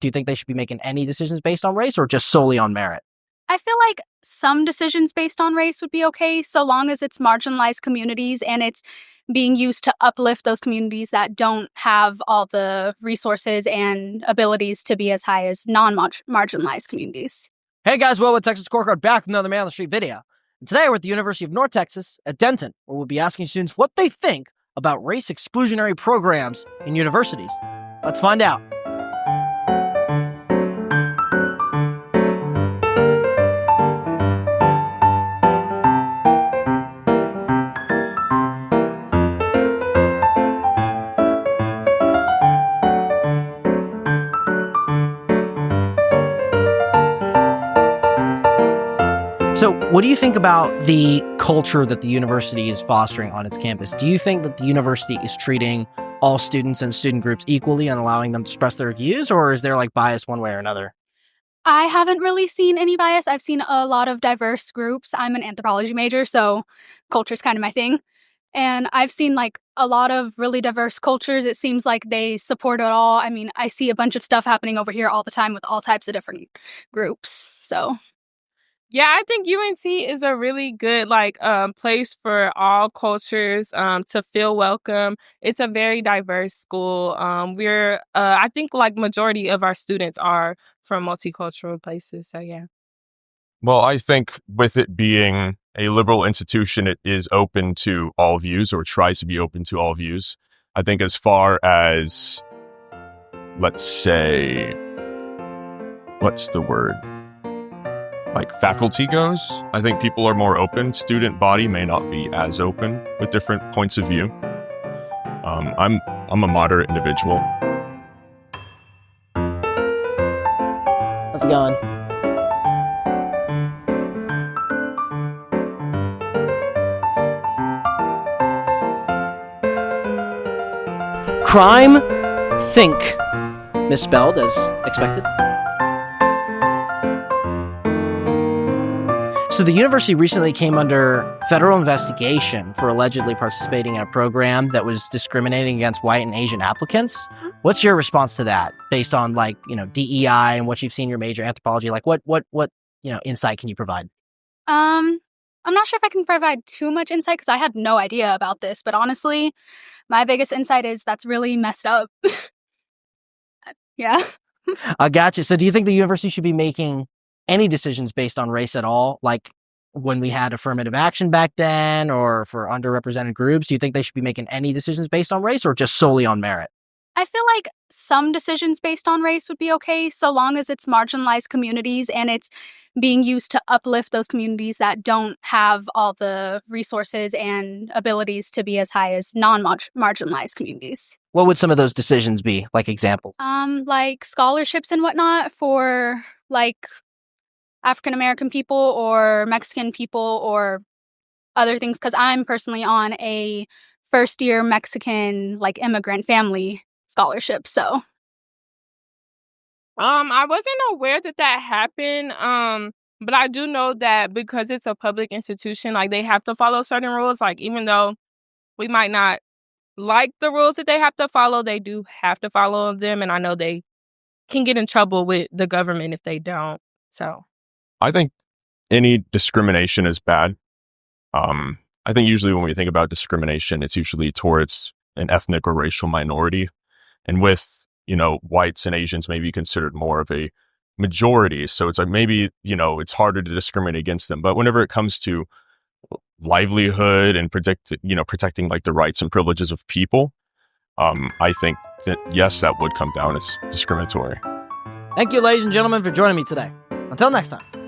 Do you think they should be making any decisions based on race or just solely on merit? I feel like some decisions based on race would be okay, so long as it's marginalized communities and it's being used to uplift those communities that don't have all the resources and abilities to be as high as non-marginalized communities. Hey guys, well, with Texas Scorecard back with another Man on the Street video. And today we're at the University of North Texas at Denton, where we'll be asking students what they think about race-exclusionary programs in universities. Let's find out. So what do you think about the culture that the university is fostering on its campus? Do you think that the university is treating all students and student groups equally and allowing them to express their views, or is there like bias one way or another? I haven't really seen any bias. I've seen a lot of diverse groups. I'm an anthropology major, so culture is kind of my thing. And I've seen like a lot of really diverse cultures. It seems like they support it all. I mean, I see a bunch of stuff happening over here all the time with all types of different groups, so... Yeah, I think UNT is a really good place for all cultures to feel welcome. It's a very diverse school. I think like majority of our students are from multicultural places. So yeah. Well, I think with it being a liberal institution, it is open to all views, or tries to be open to all views. I think as far as, let's say, what's the word? Like faculty goes, I think people are more open. Student body may not be as open with different points of view. I'm a moderate individual. How's it going? Crime, think, misspelled as expected. So the university recently came under federal investigation for allegedly participating in a program that was discriminating against white and Asian applicants. What's your response to that, based on DEI and what you've seen in your major, anthropology? Like what insight can you provide? I'm not sure if I can provide too much insight because I had no idea about this, but honestly, my biggest insight is that's really messed up. Yeah. I gotcha. So do you think the university should be making any decisions based on race at all, like when we had affirmative action back then, or for underrepresented groups? Do you think they should be making any decisions based on race or just solely on merit? I feel like some decisions based on race would be okay, so long as it's marginalized communities and it's being used to uplift those communities that don't have all the resources and abilities to be as high as non-marginalized communities. What would some of those decisions be, like examples? Like scholarships and whatnot for like African-American people or Mexican people or other things, because I'm personally on a first-year Mexican immigrant family scholarship, so. I wasn't aware that happened, but I do know that because it's a public institution, they have to follow certain rules. Even though we might not like the rules that they have to follow, they do have to follow them, and I know they can get in trouble with the government if they don't, so. I think any discrimination is bad. I think usually when we think about discrimination, it's usually towards an ethnic or racial minority. And with, whites and Asians may be considered more of a majority. So it's maybe, it's harder to discriminate against them. But whenever it comes to livelihood and protecting the rights and privileges of people, I think that, yes, that would come down as discriminatory. Thank you, ladies and gentlemen, for joining me today. Until next time.